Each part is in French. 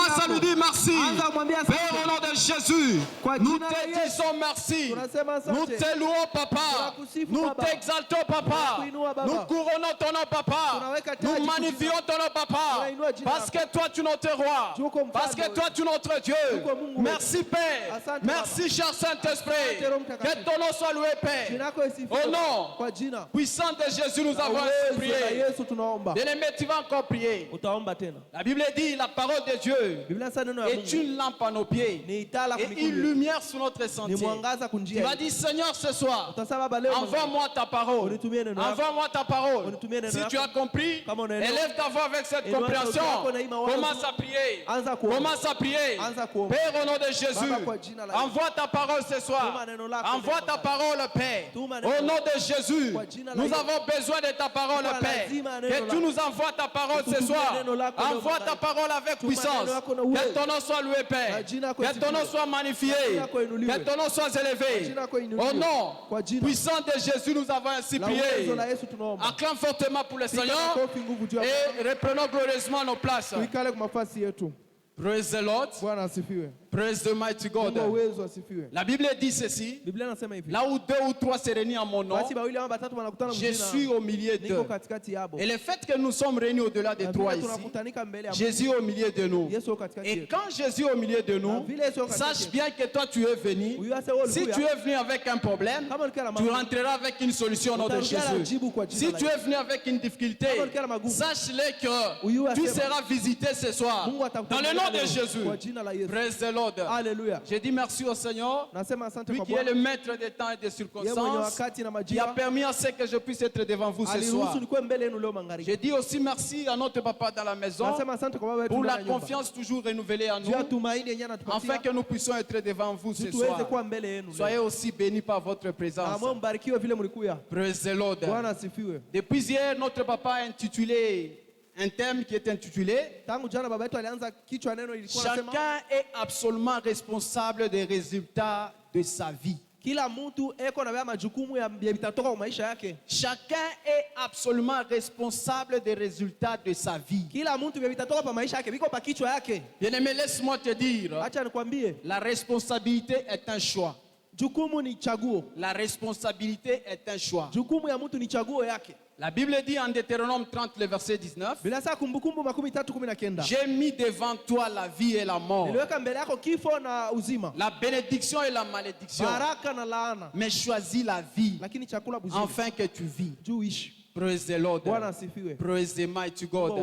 Commence à lui dire merci. Père, au nom de Jésus, nous te disons merci. Nous te louons, Papa. Nous t'exaltons, Papa. Nous couronnons ton nom, Papa. Nous magnifions ton nom, Papa. Parce que toi, tu es notre roi. Parce que toi, tu es notre Dieu. Merci, Père. Merci, cher Saint-Esprit. Que ton nom soit loué, Père. Au nom puissant de Jésus, nous avons prié. Bien-aimé, tu vas encore prier. La Bible dit, la parole de Dieu est une lampe à nos pieds et une lumière sur notre sentier. Tu vas dire, Seigneur, ce soir, envoie-moi ta parole. Envoie-moi ta parole. Si tu as compris, élève ta voix avec cette compréhension. Commence à prier. Commence à prier. Père, au nom de Jésus, envoie ta parole ce soir. Envoie ta parole, Père. Au nom de Jésus, nous avons besoin de ta parole, Père. Que tu nous envoies ta parole ce soir. Envoie ta parole avec puissance. Que ton nom soit loué, Père. Que ton nom soit magnifié. Que ton nom soit élevé. Au nom puissant de Jésus, nous avons ainsi prié. Acclame fortement pour le Seigneur et reprenons glorieusement nos places. Praise the Lord. Praise the mighty God. La Bible dit ceci. Là où deux ou trois se réunissent en mon nom, je suis au milieu d'eux. Et le fait que nous sommes réunis au-delà de toi ici, Jésus est au milieu de nous. Et quand Jésus est au milieu de nous, sache bien que toi tu es venu. Si tu es venu avec un problème, tu rentreras avec une solution au nom de Jésus. Si tu es venu avec une difficulté, sache-le que tu seras visité ce soir. Dans le nom de Jésus. Praise the Lord. Alléluia. Je dis merci au Seigneur, lui qui est le maître des temps et des circonstances, qui a permis à ce que je puisse être devant vous ce soir. Je dis aussi merci à notre papa dans la maison pour la confiance toujours renouvelée en nous, afin que nous puissions être devant vous ce soir. Soyez aussi bénis par votre présence. Praise the Lord. Depuis hier, notre papa a intitulé un thème qui est intitulé Chacun est absolument responsable des résultats de sa vie. Chacun est absolument responsable des résultats de sa vie. Bien-aimé, laisse-moi te dire, la responsabilité est un choix. La responsabilité est un choix. La Bible dit en Deutéronome 30, le verset 19, j'ai mis devant toi la vie et la mort, la bénédiction et la malédiction, mais choisis la vie afin que tu vis. Praise the Lord. Praise the mighty God.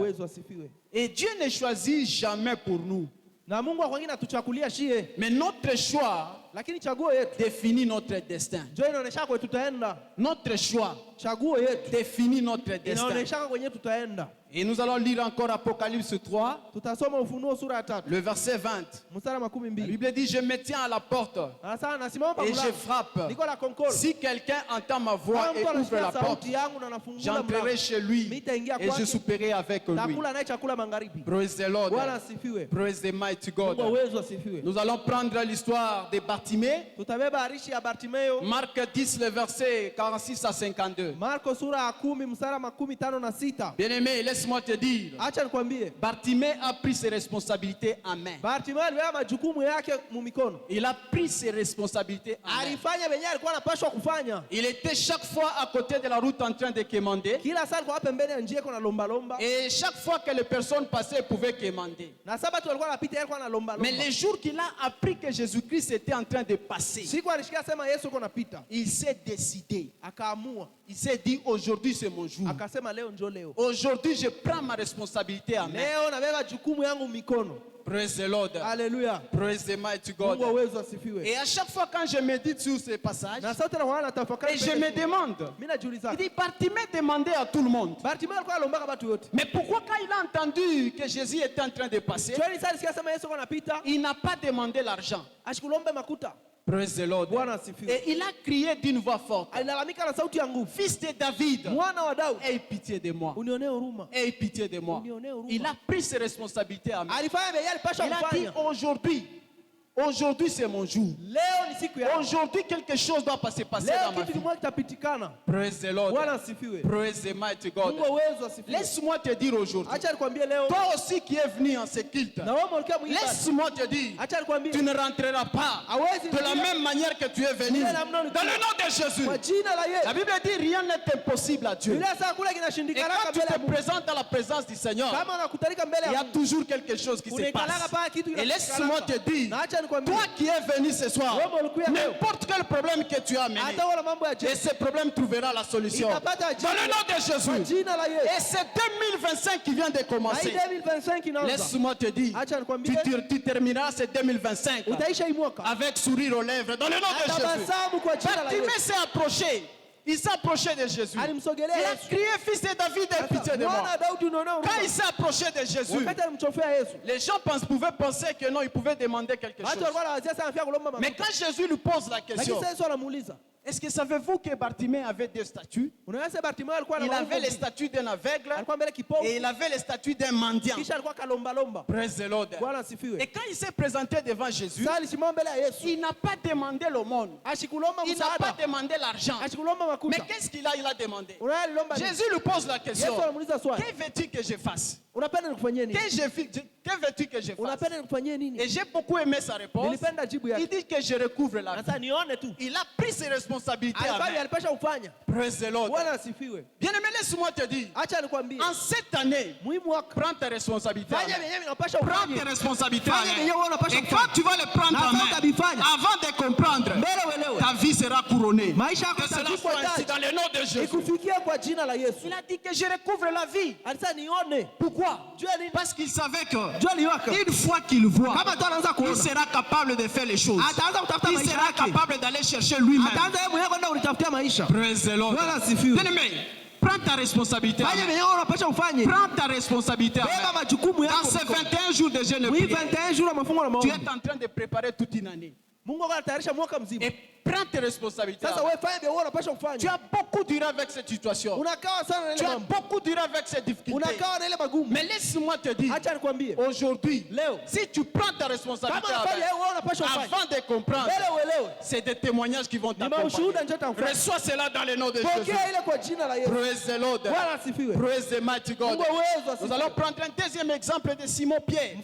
Et Dieu ne choisit jamais pour nous. Mais notre choix définit notre destin. Notre choix définit notre destin. Et nous allons lire encore Apocalypse 3, le verset 20. La Bible dit, je me tiens à la porte et je frappe. Si quelqu'un entend ma voix et ouvre la porte, j'entrerai chez lui et je souperai avec lui. Praise the Lord. Praise the mighty God. Nous allons prendre l'histoire de Bartimée. Marc 10, le verset 46 à 52. Bien-aimé, laisse-moi te dire, Bartimée a pris ses responsabilités en main. Il a pris ses responsabilités en main. Il était chaque fois à côté de la route en train de quémander. Et chaque fois que les personnes passaient, ils pouvaient quémander. Mais les jours qu'il a appris que Jésus-Christ était en train de passer, il s'est décidé. Il s'est dit, aujourd'hui c'est mon jour. Aujourd'hui je prends ma responsabilité à main. Praise the Lord. Alléluia. Praise the mighty God. Et à chaque fois quand je médite sur ces passages, et je me demande, il dit, Bartimée demandait à tout le monde. Mais pourquoi quand il a entendu que Jésus était en train de passer, il n'a pas demandé l'argent? Praise the Lord. Et il a crié d'une voix forte, fils de David, aie pitié de moi. Aie pitié de moi. Il a pris ses responsabilités à main. Il a dit, aujourd'hui Aujourd'hui c'est mon jour. Aujourd'hui quelque chose doit se passer dans ma vie. Praise the Lord. Praise the mighty God. Laisse-moi te dire aujourd'hui. Toi aussi qui es venu en ce culte. Laisse-moi te dire. Tu ne rentreras pas de la même manière que tu es venu. Dans le nom de Jésus. La Bible dit rien n'est impossible à Dieu. Et quand tu te présentes dans la présence du Seigneur, il y a toujours quelque chose qui se passe. Et laisse-moi te dire. Toi qui es venu ce soir, n'importe quel problème que tu as amené, et ce problème trouvera la solution. Dans le nom de Jésus. Et c'est 2025 qui vient de commencer. Laisse-moi te dire, tu termineras ce 2025 avec sourire aux lèvres. Dans le nom de Jésus. Bartimée s'est approché. Il s'est approché de Jésus. Il a crié, fils de David, aie pitié de moi. Quand il s'est approché de Jésus, les gens pouvaient penser que non, ils pouvaient demander quelque chose. Mais quand Jésus lui pose la question, est-ce que savez-vous que Bartimée avait deux statues? Il avait les statues d'un aveugle et il avait les statues d'un mendiant. Praise the Lord. Et quand il s'est présenté devant Jésus, il n'a pas demandé l'aumône. Il n'a pas demandé l'argent. Mais qu'est-ce qu'il a demandé? Jésus lui pose la question. Que veux-tu que je fasse? Que veux-tu que je fasse? Et j'ai beaucoup aimé sa réponse. Il dit que je recouvre la vie. Il a pris ses responsabilités. Praise the Lord. Bien-aimé, laisse-moi te dire. En cette année, prends tes responsabilités. Prends tes responsabilités. Et quand tu vas les prendre en main, avant de comprendre, ta vie sera couronnée. Que cela soit ainsi dans le nom de Jésus. Il a dit que je recouvre la vie. Pourquoi? Parce qu'il savait que une fois qu'il voit, il sera capable de faire les choses. Il sera capable d'aller chercher lui-même. Praise the Lord. Bien-aimé, prends ta responsabilité. Prends ta responsabilité. Dans ces 21 jours de jeûne, tu es en train de préparer toute une année. Et prends tes responsabilités. Tu as beaucoup duré avec cette situation. Tu as beaucoup duré avec cette difficulté. Mais laisse-moi te dire, aujourd'hui, si tu prends ta responsabilité avant de comprendre, c'est des témoignages qui vont t'accompagner. Reçois cela dans le nom de Jésus. Praise the Lord. Praise the mighty God. Nous allons prendre un deuxième exemple de Simon-Pierre.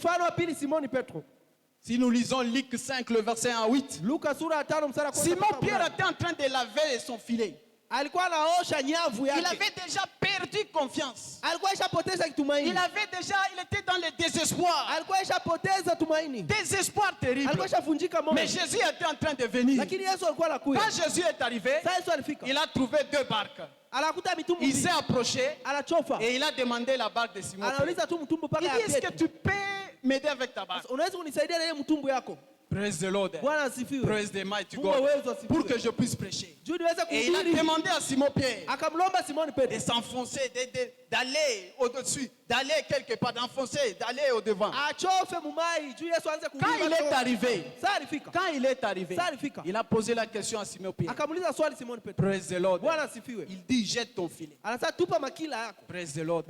Si nous lisons Luc 5, le verset 1 à 8, Simon-Pierre était en train de laver son filet. Il avait déjà perdu confiance. Il était dans le désespoir. Désespoir terrible. Mais Jésus était en train de venir. Quand Jésus est arrivé, il a trouvé deux barques. Il s'est approché et il a demandé la barque de Simon. Il dit, est-ce que tu peux m'aider avec ta barque? Praise the Lord. Praise the mighty God. Pour que je puisse prêcher. Et il a demandé à Simon-Pierre de s'enfoncer, d'aller au-dessus, d'aller quelque part, d'enfoncer, d'aller au-devant. Quand il est arrivé, il a posé la question à Simon-Pierre. Praise the Lord. Il dit, jette ton filet. Praise the Lord.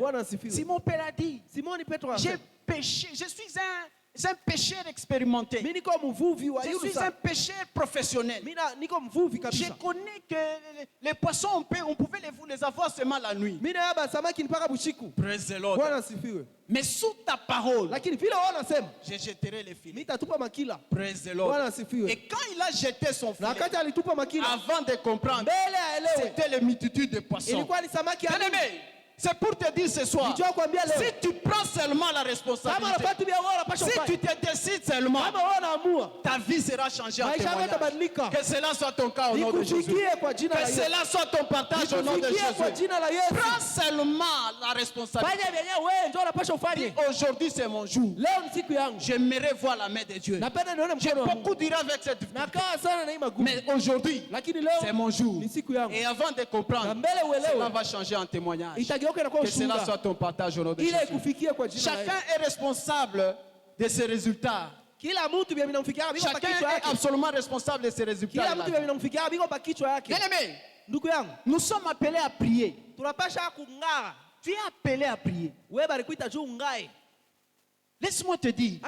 Simon-Pierre a dit, j'ai péché, je suis un pécheur expérimenté. Je suis un pécheur professionnel. Je connais que les poissons, on pouvait les avoir seulement la nuit. Praise the Lord. Mais sous ta parole, je jetterai les filets. Praise the Lord. Et quand il a jeté son filet, avant de comprendre, c'était les multitudes de poissons. Bien-aimé, c'est pour te dire ce soir, si tu prends seulement la responsabilité, si tu te décides seulement, ta vie sera changée en témoignage. Que cela soit ton cas au nom de Jésus. Que cela soit ton partage au nom de Jésus. Prends seulement la responsabilité. Dis, aujourd'hui c'est mon jour. J'aimerais voir la main de Dieu. J'ai beaucoup duré avec cette difficulté. Mais aujourd'hui, c'est mon jour. Et avant de comprendre, cela va changer en témoignage. Que cela soit ton partage au nom de Jésus. Chacun est responsable de ses résultats. Chacun est absolument responsable de ses résultats. Bien-aimé, nous sommes appelés à prier. Tu es appelé à prier. Laisse-moi te dire,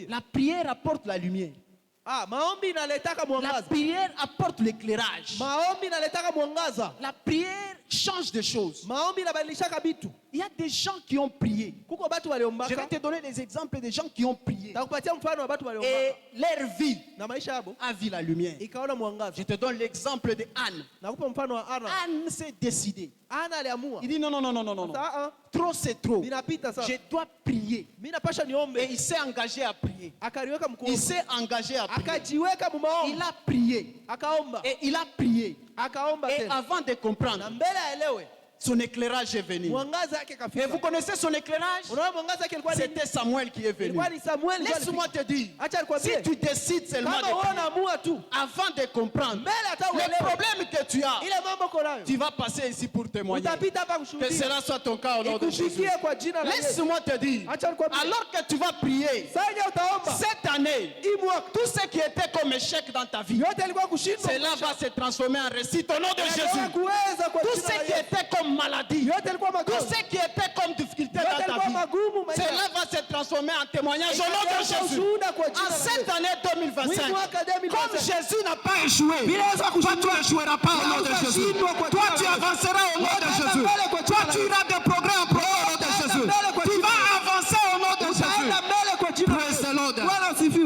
la prière apporte la lumière. La prière apporte l'éclairage. La prière change des choses. Il y a des gens qui ont prié. Je vais te donner des exemples des gens qui ont prié. Et leur vie a vu la lumière. Je te donne l'exemple de Anne. Anne s'est décidée. Il dit non. Trop c'est trop. Je dois prier. Et il s'est engagé à prier. Il s'est engagé à prier. Il a prié. Et il a prié. Et avant de comprendre, son éclairage est venu. Et vous connaissez son éclairage? C'était Samuel qui est venu. Laisse-moi te dire, si tu décides seulement de prier, avant de comprendre le problème que tu as, tu vas passer ici pour témoigner. Que cela soit ton cas au nom de Jésus. Laisse-moi te dire, alors que tu vas prier, cette année, tout ce qui était comme échec dans ta vie, cela va se transformer en réussite au nom de Jésus. Tout ce qui était comme maladie, tout ce qui était comme difficulté dans ta vie, cela va se transformer en témoignage au nom de Jésus. En cette année 2025, comme Jésus n'a pas échoué, toi tu n'échoueras pas au nom de Jésus. Toi tu avanceras au nom de Jésus. Toi tu iras de progrès en progrès au nom de Jésus. Tu vas avancer au nom de Jésus. Praise the Lord.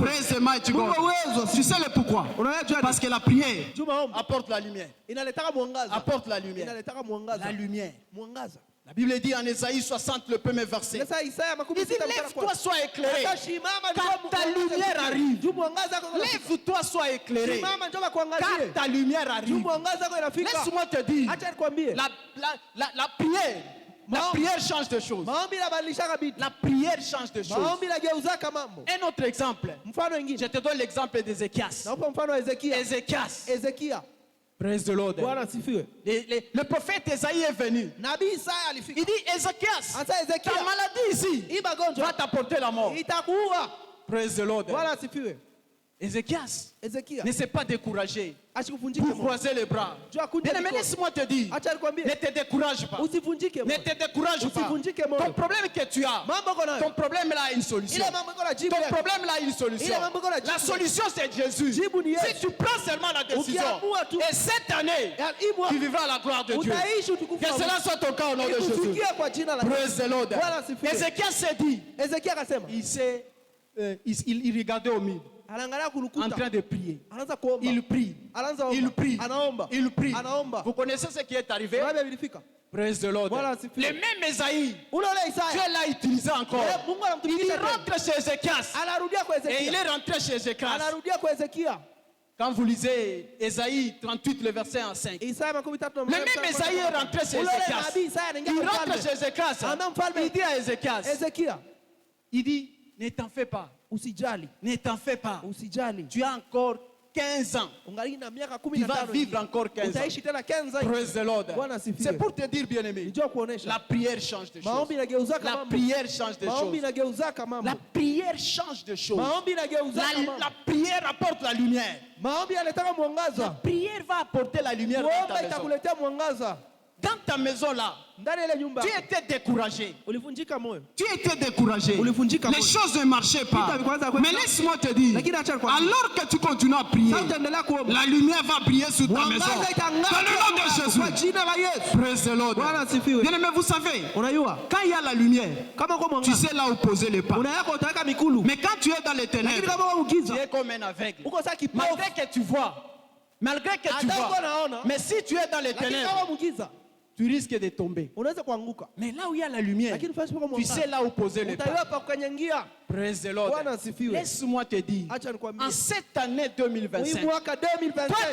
Praise the mighty God. Tu sais le pourquoi? Parce que la prière apporte la lumière. Apporte la lumière. La lumière. La Bible dit en Ésaïe 60, le premier verset. Il dit, lève-toi, sois éclairé, car ta lumière arrive. Lève-toi, sois éclairé, car ta lumière arrive. Laisse-moi te dire, la prière change de choses. La prière change de choses. Un autre exemple. Je te donne l'exemple d'Ézéchias. Ézéchias. Praise the Lord. Le prophète Esaïe est venu. Il dit, Ézéchias, ta maladie ici va t'apporter la mort. Praise the Lord. Ézéchias ne s'est pas découragé pour croiser les bras. Mais laisse-moi te dire, ne te décourage pas. Ne te décourage pas. Ton problème que tu as, ton problème là a une solution. Ton problème là a une solution. La solution c'est Jésus. Si tu prends seulement la décision, et cette année, tu vivras la gloire de Dieu. Que cela soit ton cas au nom de Jésus. Praise the Lord. Ézéchias s'est dit, il regardait au mur, en train de prier. Il prie. Il prie. Vous connaissez ce qui est arrivé? Praise the Lord. Le même Esaïe, Dieu l'a utilisé encore. Il rentre chez Ézéchias. Et il est rentré chez Ézéchias. Quand vous lisez Ésaïe 38, le verset 5. Le même Esaïe est rentré chez Ézéchias. Il rentre chez Ézéchias. Il dit à Ézéchias, il dit, ne t'en fais pas. Ne t'en fais pas. Tu as encore 15 ans. Tu vas vivre encore 15 ans. Praise the Lord. C'est pour te dire, bien-aimé, la prière change de choses. La prière change de choses. La prière change de choses. La prière apporte la lumière. La prière va apporter la lumière dans ta maison. Dans ta maison là, tu étais découragé. Tu étais découragé. Les choses ne marchaient pas. Mais laisse-moi te dire, alors que tu continues à prier, la lumière va briller sur ta maison. Dans le nom de Jésus. Praise the Lord. Bien aimé, vous savez, quand il y a la lumière, tu sais là où poser les pas. Mais quand tu es dans les ténèbres, tu es comme un aveugle. Malgré que tu vois, mais si tu es dans les ténèbres, tu risques de tomber. Mais là où il y a la lumière, tu sais là où poser les pas. Praise the Lord. Laisse-moi te dire, en cette année 2025, toi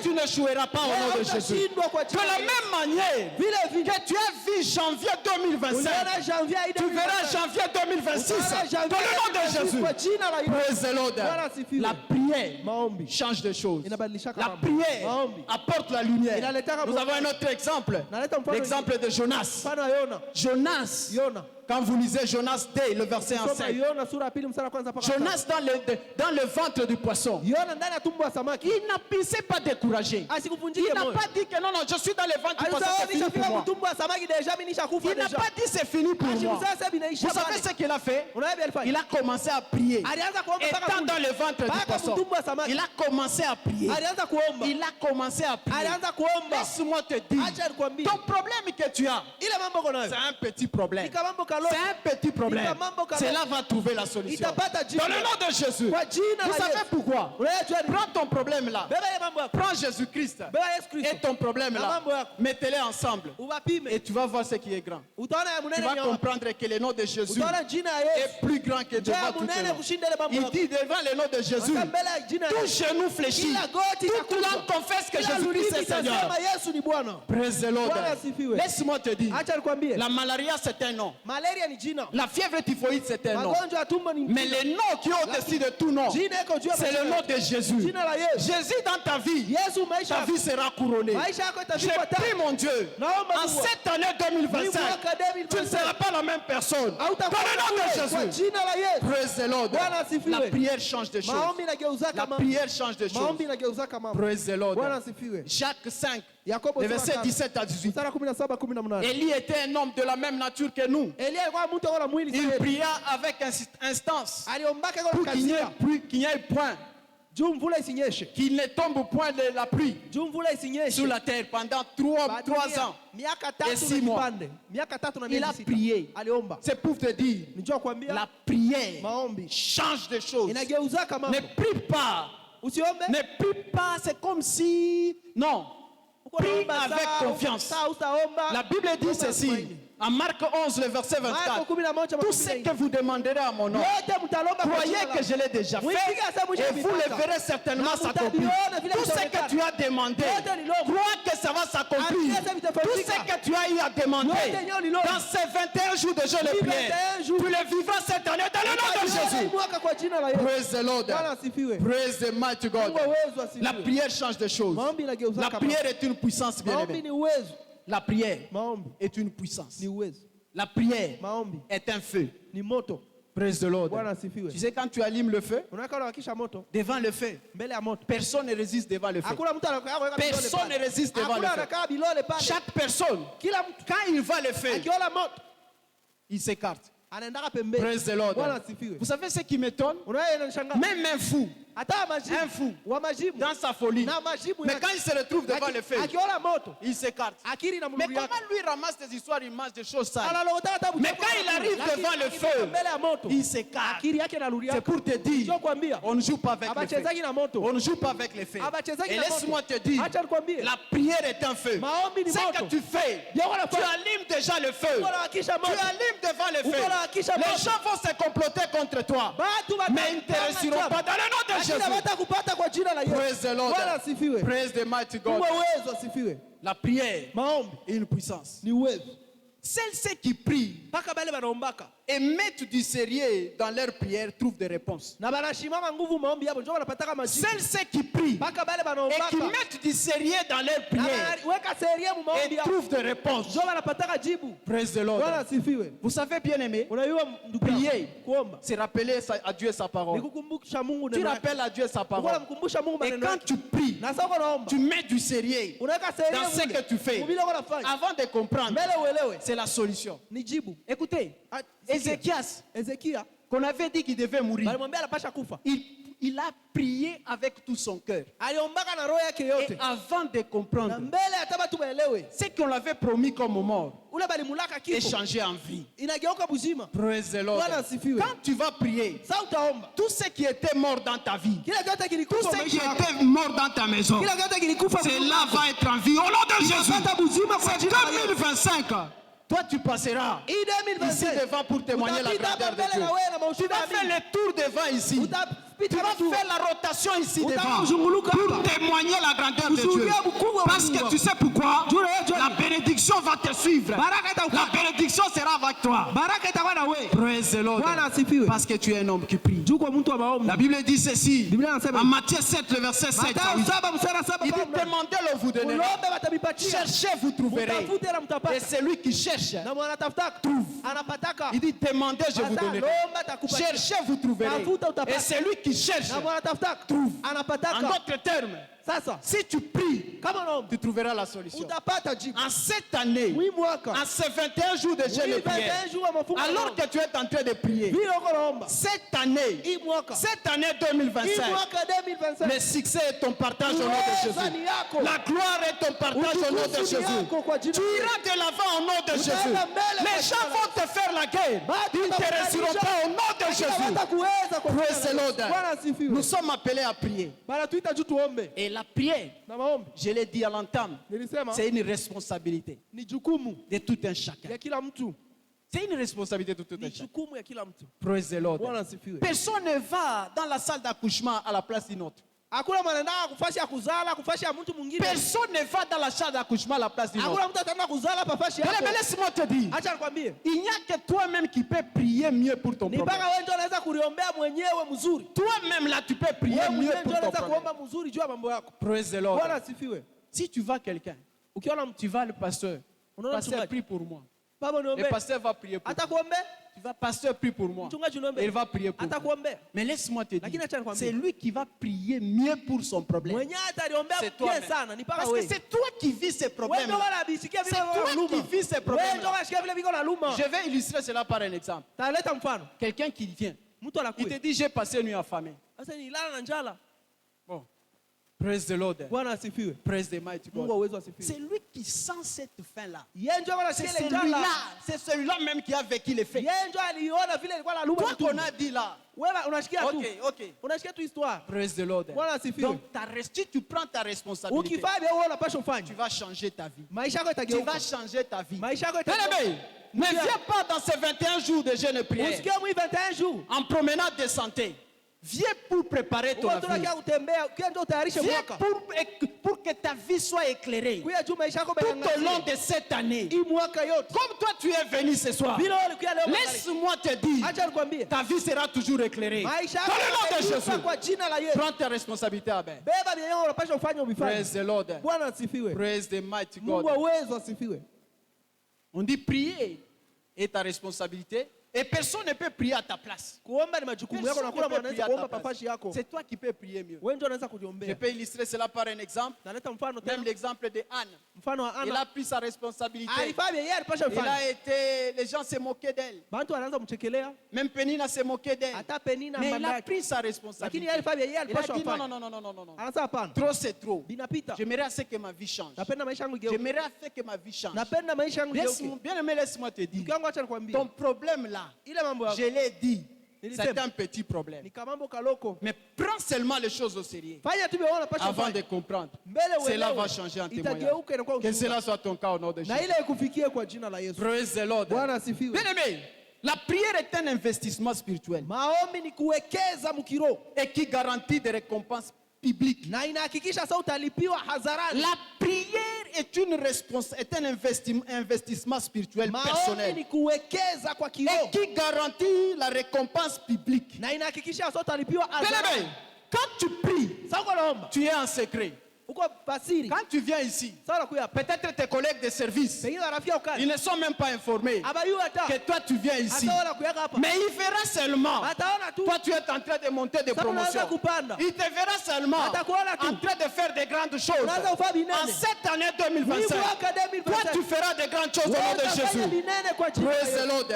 tu ne joueras pas au nom de Jésus. De la même manière que tu as vu janvier 2025, tu verras janvier 2026. Dans le nom de Jésus. Praise the Lord. La prière change de choses. La prière apporte la lumière. Nous avons un autre exemple. L'exemple de Jonas. Jonas Quand vous lisez Jonas 2, le verset 5. Jonas dans le ventre du poisson. Il ne s'est pas découragé. Il n'a pas dit que non, je suis dans le ventre du poisson, c'est fini pour moi. Il n'a pas dit c'est fini pour moi. Vous savez ce qu'il a fait? Il a commencé à prier. Étant dans le ventre du poisson, il a commencé à prier. Il a commencé à prier. Laisse-moi te dire, ton problème que tu as, c'est un petit problème. C'est un petit problème. Cela va trouver la solution. Dans le nom de Jésus. Vous savez pourquoi? Prends ton problème là. Prends Jésus-Christ et ton problème là. Mettez-les ensemble. Et tu vas voir ce qui est grand. Tu vas comprendre que le nom de Jésus est plus grand que devant tout le monde. Il dit devant le nom de Jésus, tout genou fléchit, toute langue confesse que Jésus-Christ est Seigneur. Praise the Lord. Laisse-moi te dire, la malaria c'est un nom. La fièvre typhoïde c'est un nom. Mais le nom qui est au-dessus de tout nom, c'est le nom de Jésus. Jésus dans ta vie sera couronnée. Je prie mon Dieu, en cette année 2025, tu ne seras pas la même personne. Dans le nom de Jésus. Praise the Lord. La prière change de choses. La prière change de choses. Praise the Lord. Jacques 5. Le verset 17 à 18. Élie était un homme de la même nature que nous. Il pria avec instance pour qu'il n'y ait point, qu'il ne tombe point de la pluie sur la terre pendant 3 ans et 6 mois. Il a prié. C'est pour te dire, la prière change de choses. Ne prie pas. Ne prie pas, c'est comme si... Non. Prie avec confiance. La Bible dit ceci. En Marc 11, le verset 24. Tout ce que vous demanderez à mon nom, croyez que je l'ai déjà fait et vous le verrez certainement s'accomplir. Tout ce que tu as demandé, crois que ça va s'accomplir. Tout ce que tu as eu à demander dans ces 21 jours de jeûne et prière, tu le vivras cette année dans le nom de Jésus. Praise the Lord. Praise the mighty God. La prière change de choses. La prière est une puissance bien-aimée. La prière est une puissance. La prière est un feu. Praise the Lord. Tu sais quand tu allumes le feu, devant le feu, personne ne résiste devant le feu. Personne ne résiste devant le feu. Chaque personne, quand il voit le feu, il s'écarte. Praise the Lord. Vous savez ce qui m'étonne? Même un fou, dans sa folie, mais quand il se retrouve devant le feu, il s'écarte. Mais comment lui ramasse des histoires, il mange des choses sales? Mais quand il arrive devant le feu, il s'écarte. C'est pour te dire, on ne joue pas avec le feu. On ne joue pas avec les feux. Et laisse-moi te dire, la prière est un feu. Ce que tu fais, tu allumes déjà le feu. Tu allumes devant le feu. Les gens vont se comploter contre toi, mais ils ne te réussiront pas dans le nom de Jésus. Praise the Lord. Praise the mighty God. La prière est une puissance. Celles qui prient et mettent du sérieux dans leur prière trouvent des réponses. Celles qui prient et qui mettent du sérieux dans leur prière et trouvent des réponses. Praise the Lord. Vous savez bien aimé, prier, c'est rappeler à Dieu sa parole. Tu rappelles à Dieu sa parole. Et quand tu pries, tu mets du sérieux dans ce que tu fais. Avant de comprendre, c'est la solution. Écoutez, Ézéchias, qu'on avait dit qu'il devait mourir, il a prié avec tout son cœur. Et avant de comprendre ce qu'on l'avait promis comme mort, est changé en vie. Praise the Lord. Quand tu vas prier, tout ce qui était mort dans ta vie, tout ce qui était mort dans ta maison, cela va être en vie. Au nom de Jésus, c'est 2025. Toi, tu passeras ici devant pour témoigner la grandeur de Dieu. Tu vas faire le tour devant ici. faire la rotation ici devant pour témoigner la grandeur de Dieu. Parce que tu sais pourquoi? La bénédiction va te suivre. La bénédiction sera avec toi. Praise the Lord. Parce que tu es un homme qui prie. La Bible dit ceci. En Matthieu 7, le verset 7. Il dit demandez-le, vous donnerez. Cherchez, vous trouverez. Et celui qui cherche trouve. Il dit demandez, je vous donnerai. Cherchez, vous trouverez. Et celui qui cherche trouve. En d'autres termes, si tu pries, tu trouveras la solution. En cette année, en ces 21 jours de jeûne et prière, alors que tu es en train de prier, cette année 2025, le succès est ton partage au nom de Jésus. La gloire est ton partage au nom de Jésus. Tu iras de l'avant au nom de Jésus. Les gens vont te faire la guerre. Ils ne te réussiront pas au nom de Jésus. Praise the Lord. Nous sommes appelés à prier. Et la prière, je l'ai dit à l'entame, c'est une responsabilité de tout un chacun. C'est une responsabilité de tout un chacun. Praise the Lord. Personne ne va dans la salle d'accouchement à la place d'une autre. Personne ne va dans la salle d'accouchement à la place d'une autre. Mais laisse-moi te dire, il n'y a que toi-même qui peux prier mieux pour ton problème. Toi-même là, tu peux prier mieux pour ton problème. Praise the Lord. Si tu vas quelqu'un, tu vas le pasteur. Pasteur, prie pour moi. Le pasteur va prier pour toi. Tu vas, pasteur, prie pour moi. Et il va prier pour moi. Mais laisse-moi te dire, c'est lui qui va prier mieux pour son problème. C'est toi. Parce que c'est toi qui vis ces problèmes. C'est toi qui vis ces problèmes. Je vais illustrer cela par un exemple. Quelqu'un qui vient, il te dit j'ai passé une nuit affamé. Bon. Praise the Lord. Praise the mighty God. C'est lui qui sent cette faim-là. C'est celui-là même qui a vécu les faits. Toi qu'on a dit là. Ok. Praise the Lord. Donc si tu prends ta responsabilité, tu vas changer ta vie. Tu vas changer ta vie. Ne viens pas dans ces 21 jours de jeûne et prière en promenade de santé. Viens pour préparer ton avenir. Viens pour que ta vie soit éclairée tout au long de cette année. Comme toi tu es venu ce soir, laisse-moi te dire, ta vie sera toujours éclairée. Dans le nom de Jésus, prends tes responsabilités à main. Praise the Lord. Praise the mighty God. On dit prier est ta responsabilité. Et personne ne peut prier à ta place. C'est toi qui peux prier mieux. Je peux illustrer cela par un exemple. Même l'exemple de Anne. Il a pris sa responsabilité. Il a été, les gens se moquaient d'elle. Même Pénina se moquait d'elle. Mais il a pris sa responsabilité. Il a dit non. Trop c'est trop. J'aimerais assez que ma vie change. J'aimerais assez que ma vie change. Bien aimé, laisse-moi te dire. Ton problème là, je l'ai dit, c'est un petit problème. Mais prends seulement les choses au sérieux avant de comprendre. Cela va changer en témoignage. Que cela soit ton cas au nom de Jésus. Praise the Lord. Bien aimé, la prière est un investissement spirituel et qui garantit des récompenses publiques. La prière est un investissement spirituel personnel et qui garantit la récompense publique. Quand tu pries, tu es en secret. Quand tu viens ici, peut-être tes collègues de service, ils ne sont même pas informés que toi tu viens ici. Mais il verra seulement, toi tu es en train de monter des promotions. Il te verra seulement en train de faire des grandes choses. En cette année 2025, toi tu feras des grandes choses au nom de Jésus. Praise the Lord.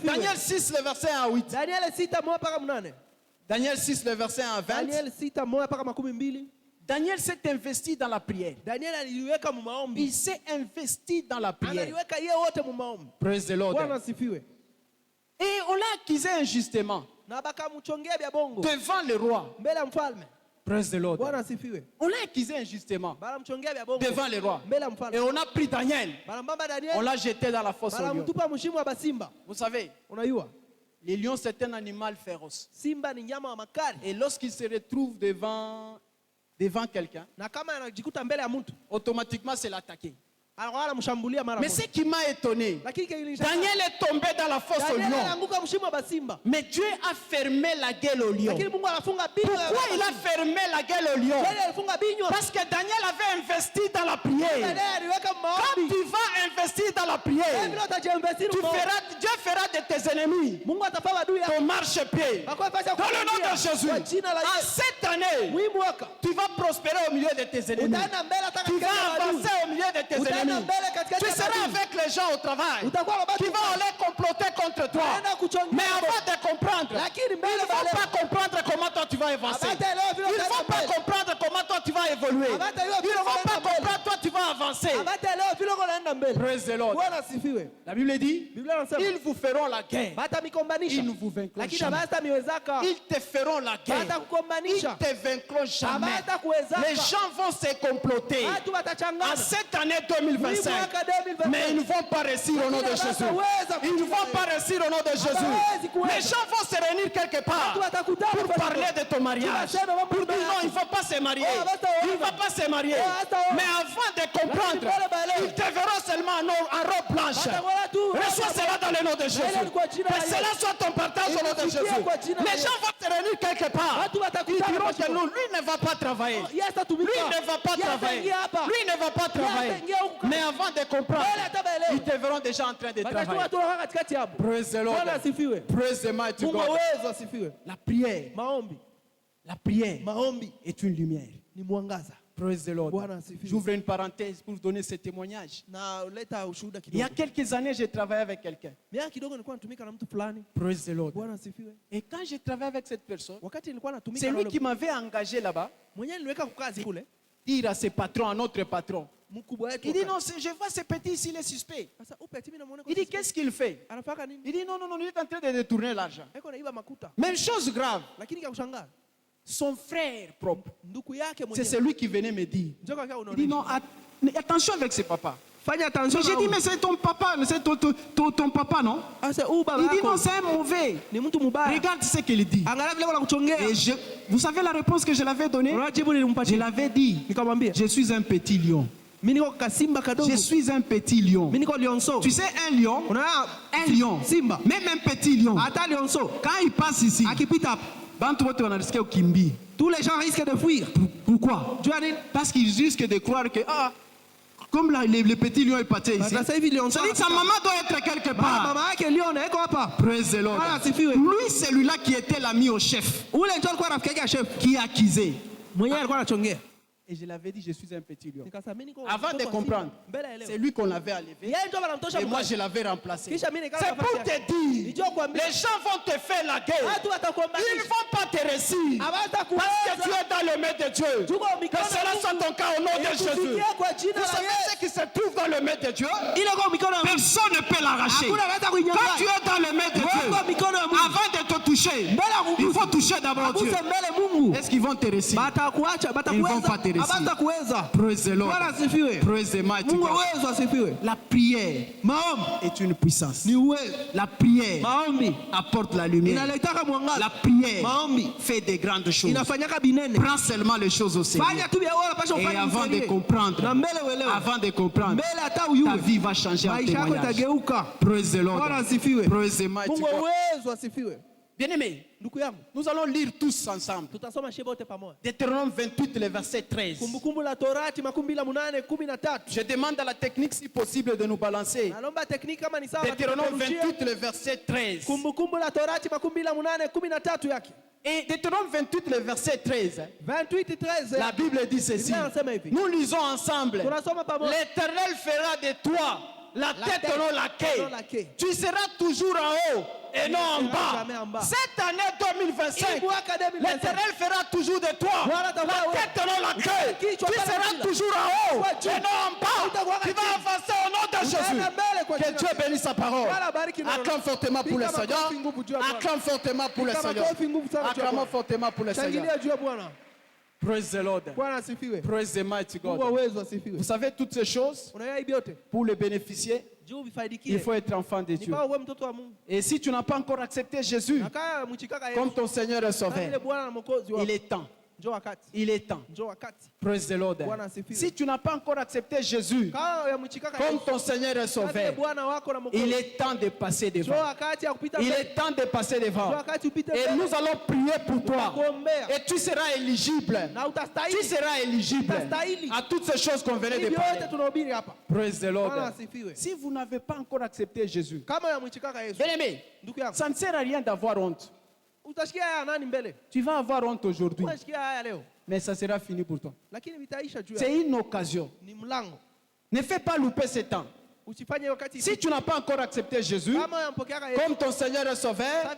Daniel 6, le verset 1 à 8. Daniel 6, le verset 1 à 20. Daniel s'est investi dans la prière. Il s'est investi dans la prière. Praise the Lord. Et on l'a accusé injustement devant le roi. Praise the Lord. On l'a accusé injustement devant le roi. Et on a pris Daniel. On l'a jeté dans la fosse au lion. Vous savez, Le lion, c'est un animal féroce. Simba ni nyama wa makali. Et lorsqu'il se retrouve devant quelqu'un, Na kama anajikuta mbele ya mtu, automatiquement c'est l'attaquer. anakuwa anamshambulia mara Mais moja. ce qui m'a étonné, Lakini kilinishangaza, Daniel est tombé dans la fosse au Daniel lion. anaanguka mshimo wa simba. Mais Dieu a fermé la gueule au lion. Lakini Mungu anafunga binywa. Pourquoi il a fermé la gueule au lion? Yeye alifunga binywa. Parce que Daniel avait investi dans la prière. Daniel aliweka Quand maombi. tu vas investir dans la prière, Vile utajiinvestiri maombi. Dieu fera de tes ennemis Mungu atafanya adui yako. ton marchepied. Kwa pesa Dans le nom de Jésus, Kwa jina la en Yesu. cette année, Hii mwaka tu vas prospérer au milieu de tes ennemis. utaenda mbele hata Tu katika vas adui. avancer au milieu de tes Utaenda ennemis. mbele katika Tu seras avec les gens au travail Utakuwa na qui watu vont aller comploter contre toi. Utaenda kuchongea. Mais avant de comprendre, Lakini ils mbele ne vont baadaye. pas comprendre comment toi tu vas avancer. Hawataelewa vile Ils ne utaenda vont pas mbele. comprendre comment toi tu vas évoluer. Hawataelewa Ils vile ne vont utaenda pas mbele. comprendre toi tu vas avancer. Hawataelewa vile unaenda mbele. Praise the Lord. Bwana asifiwe. La Bible dit, Biblia inasema ils vous feront la guerre. batamikombanisha. Ils ne vous vaincront Lakini jamais. hawatamiwezaka. Ils te feront la guerre. Ils Batakukombanisha. te vaincront jamais. Hawatakuwezaka. Les gens vont se comploter. Watu watachangana. En cette année Hii 2025, mwaka 2025. mais ils ne vont pas réussir au nom de Jésus. Ils ne vont pas réussir au nom de Jésus. Les gens vont se réunir quelque part pour parler de ton mariage. Pour dire non, il ne faut pas se marier. Il ne faut pas se marier. Mais avant de comprendre, ils te verront seulement en robe blanche. Reçois cela dans le nom de Jésus. Que cela soit ton partage au nom de Jésus. Les gens vont se réunir quelque part. Ils diront que non, lui ne va pas travailler. Lui ne va pas travailler. Lui ne va pas travailler. Mais avant de comprendre, ils te verront déjà en train de travailler. Praise the Lord. Praise the mighty God. La prière. La prière est une lumière. Praise the Lord. J'ouvre une parenthèse pour vous donner ce témoignage. Il y a quelques années, j'ai travaillé avec quelqu'un. Praise the Lord. Et quand j'ai travaillé avec cette personne, c'est lui qui m'avait engagé là-bas. Dire à ses patrons, à notre patron. Il dit non, je vois ce petit ici, il est suspect. Il dit qu'est-ce qu'il fait? Il dit non, il est en train de détourner l'argent. Même chose grave. Son frère propre, c'est celui qui venait me dire. Il dit non, attention avec ce papa. J'ai dit mais c'est ton papa, c'est ton papa, non? Il dit non, c'est un mauvais. Regarde ce qu'il dit. Et vous savez la réponse que je l'avais donnée? Je l'avais dit, je suis un petit lion. Je suis un petit lion. Tu sais un lion, même un petit lion, quand il passe ici, tous les gens risquent de fuir. Pourquoi? Parce qu'ils risquent de croire que comme le petit lion est parti ici, ça dit que sa maman doit être quelque part. Praise the Lord. Lui, celui-là qui était l'ami au chef, qui est accusé. Et je l'avais dit, je suis un petit lion. Avant de comprendre, c'est lui qu'on avait enlevé. Et moi, je l'avais remplacé. C'est pour te dire, les gens vont te faire la guerre. Ils ne vont pas te réussir. Parce que tu es dans le maître de Dieu. Que cela soit ton cas au nom de Jésus. Vous savez ce qui se trouve dans le maître de Dieu? Personne ne peut l'arracher. Quand tu es dans le maître de Dieu, avant de te toucher, il faut toucher d'abord Dieu. Est-ce qu'ils vont te réussir? Ils ne vont pas te réussir. Praise the Lord. Praise the mighty God. La prière est une puissance. La prière apporte la lumière. La prière fait des grandes choses. Prends seulement les choses au sérieux. Et avant de comprendre, ta vie va changer en témoignage. Praise the Lord. Praise the mighty God. Bien-aimés, nous allons lire tous ensemble. Deutéronome 28, le verset 13. Je demande à la technique, si possible, de nous balancer. Deutéronome 28, le verset 13. Et Deutéronome 28, le verset 13. La Bible dit ceci. Nous lisons ensemble. L'Éternel fera de toi la tête et non la queue. Tu seras toujours en haut et non en bas. Cette année 2025, l'Éternel fera toujours de toi la tête et non la queue. Tu seras toujours en haut et non en bas. Tu vas avancer au nom de Jésus. Que Dieu bénisse sa parole. Acclame fortement pour le Seigneur. Acclame fortement pour le Seigneur. Acclame fortement pour le Seigneur. Praise the Lord. Praise the mighty God. Vous savez toutes ces choses, pour les bénéficier, il faut être enfant de Dieu. Et si tu n'as pas encore accepté Jésus comme ton Seigneur et Sauveur, il est temps. Il est temps. Praise the Lord. Si tu n'as pas encore accepté Jésus comme ton Seigneur et Sauveur, il est temps de passer devant. Il est temps de passer devant. Et nous allons prier pour toi. Et tu seras éligible. Tu seras éligible à toutes ces choses qu'on venait de parler. Praise the Lord. Si vous n'avez pas encore accepté Jésus, bien-aimé, ça ne sert à rien d'avoir honte. Tu vas avoir honte aujourd'hui, mais ça sera fini pour toi. C'est une occasion. Ne fais pas louper ce temps. Si tu n'as pas encore accepté Jésus comme ton Seigneur et Sauveur,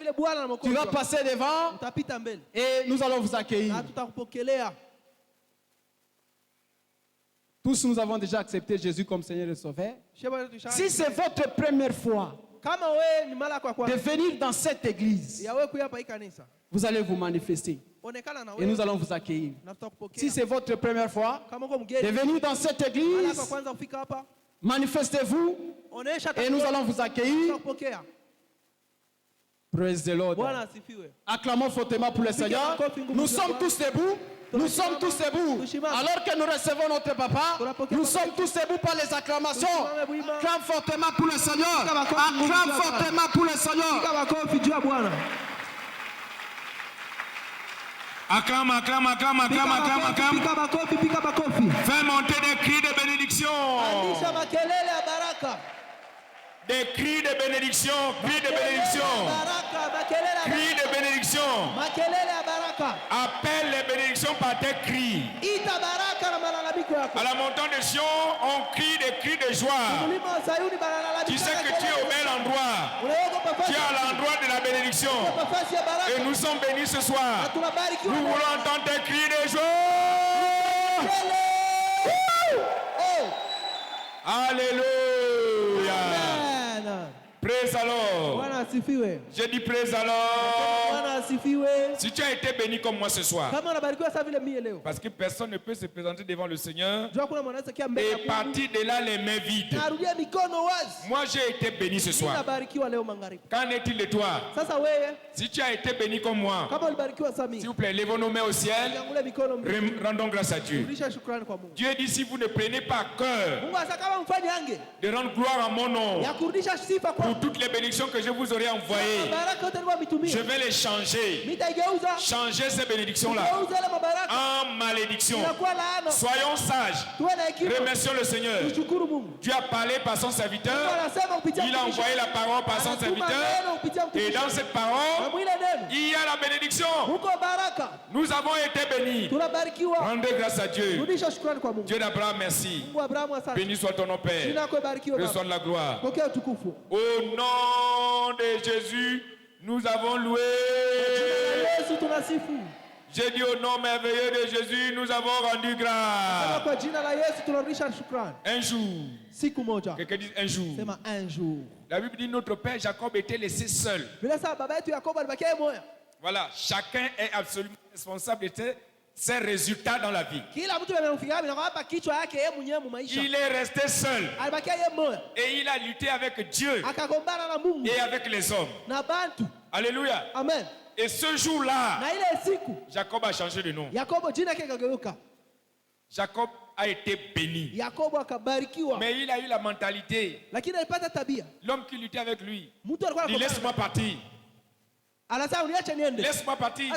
tu vas passer devant et nous allons vous accueillir. Tous nous avons déjà accepté Jésus comme Seigneur et Sauveur. Si c'est votre première fois de venir dans cette église, vous allez vous manifester et nous allons vous accueillir. Si c'est votre première fois de venir dans cette église, manifestez-vous et nous allons vous accueillir. Praise the Lord. Acclamons fortement pour le Seigneur. Nous sommes tous debout. Nous sommes tous debout. Alors que nous recevons notre papa, nous sommes tous debout par les acclamations. Acclame fortement pour le Seigneur. Acclame fortement pour le Seigneur. Acclame, acclame, acclame, acclame, acclame, acclame. Fais monter des cris de bénédiction. Des cris de bénédiction, cris de bénédiction. Cris de bénédiction. Appelle les bénédictions par tes cris. À la montagne de Sion, on crie des cris de joie. Tu sais que tu es au bel endroit. Tu es à l'endroit de la bénédiction. Et nous sommes bénis ce soir. Nous voulons entendre tes cris de joie. Alléluia. Praise alors. Je dis praise alors. Si tu as été béni comme moi ce soir, parce que personne ne peut se présenter devant le Seigneur et partir de là les mains vides. Moi j'ai été béni ce soir. Qu'en est-il de toi? Si tu as été béni comme moi, s'il vous plaît, levons nos mains au ciel. Rendons grâce à Dieu. Dieu dit, si vous ne prenez pas à cœur de rendre gloire à mon nom pour toutes les bénédictions que je vous aurais envoyées, je vais les changer. Changer ces bénédictions-là en malédiction. Soyons sages. Remercions le Seigneur. Dieu a parlé par son serviteur. Il a envoyé la parole par son serviteur. Et dans cette parole, il y a la bénédiction. Nous avons été bénis. Rendez grâce à Dieu. Dieu d'Abraham, merci. Béni soit ton nom, Père. Reçois de la gloire. Au nom de Jésus, nous avons loué. J'ai dit au nom merveilleux de Jésus, nous avons rendu grâce. Un jour. Quelqu'un dit un jour. La Bible dit notre père Jacob était laissé seul. Voilà, chacun est absolument responsable de ses résultats dans la vie. Il est resté seul. Et il a lutté avec Dieu et avec les hommes. Alléluia. Amen. Et ce jour-là, Jacob a changé de nom. Jacob a été béni. Mais il a eu la mentalité. L'homme qui luttait avec lui, il laisse-moi partir. Laisse-moi partir.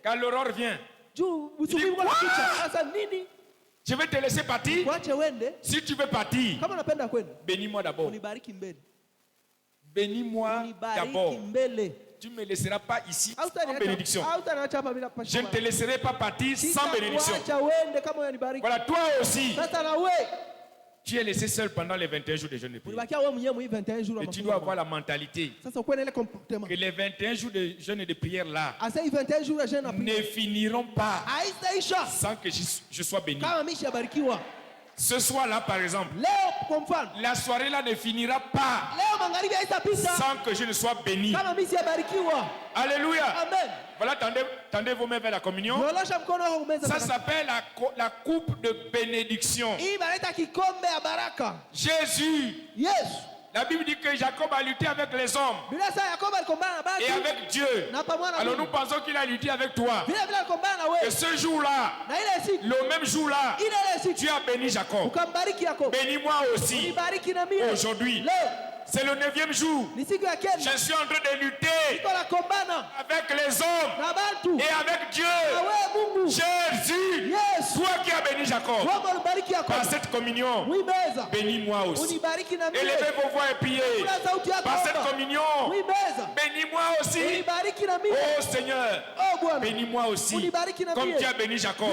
Quand l'aurore vient, il dit, je vais te laisser partir. Si tu veux partir, bénis-moi d'abord. Bénis-moi d'abord. Tu ne me laisseras pas ici sans bénédiction. Je ne te laisserai pas partir sans bénédiction. Voilà, toi aussi, tu es laissé seul pendant les 21 jours de jeûne et prière. Et tu dois avoir la mentalité que les 21 jours de jeûne et de prière là ne finiront pas sans que je sois béni. Ce soir-là, par exemple, la soirée là ne finira pas sans que je ne sois béni. Alléluia. Amen. Voilà, tendez vos mains vers la communion. Ça s'appelle la coupe de bénédiction. Jésus. Yes. La Bible dit que Jacob a lutté avec les hommes et avec Dieu. Alors nous pensons qu'il a lutté avec toi. Et ce jour-là, le même jour-là, Dieu a béni Jacob. Bénis-moi aussi. Aujourd'hui, c'est le 9e jour. Je suis en train de lutter avec les hommes et avec Dieu. Jésus, toi qui as béni Jacob, par cette communion, bénis-moi aussi. Élevez vos voix et priez. Par cette communion, bénis-moi aussi. Oh Seigneur, bénis-moi aussi. Comme tu as béni Jacob.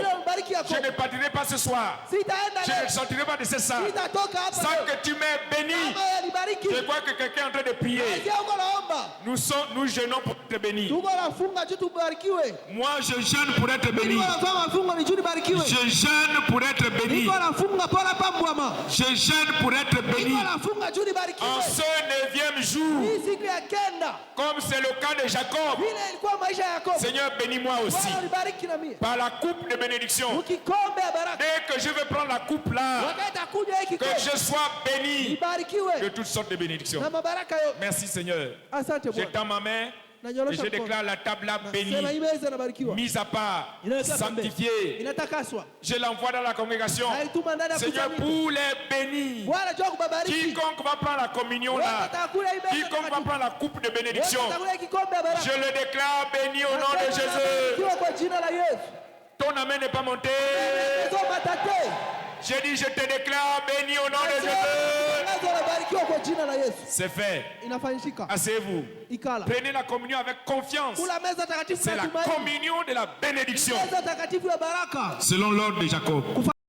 Je ne partirai pas ce soir. Je ne sortirai pas de ce sang sans que tu m'aies béni. Je crois que quelqu'un est en train de prier. Nous jeûnons pour être bénis. Moi, je jeûne pour être béni. Je jeûne pour être béni. Je jeûne pour être béni. En ce 9e jour, comme c'est le cas de Jacob, Seigneur, bénis-moi aussi. Par la coupe de bénédiction. Dès que je vais prendre la coupe là, que je sois béni de toutes sortes de bénédictions. Merci Seigneur. Je tends ma main et je déclare la table là bénie, mise à part, sanctifiée. Je l'envoie dans la congrégation. Seigneur, pour les bénis, quiconque va prendre la communion là, quiconque va prendre la coupe de bénédiction, je le déclare béni au nom de Jésus. Ton amen n'est pas monté. J'ai dit, je te déclare béni au nom de Jésus. C'est fait. Asseyez-vous. Prenez la communion avec confiance. C'est la communion de la bénédiction. Selon l'ordre de Jacob.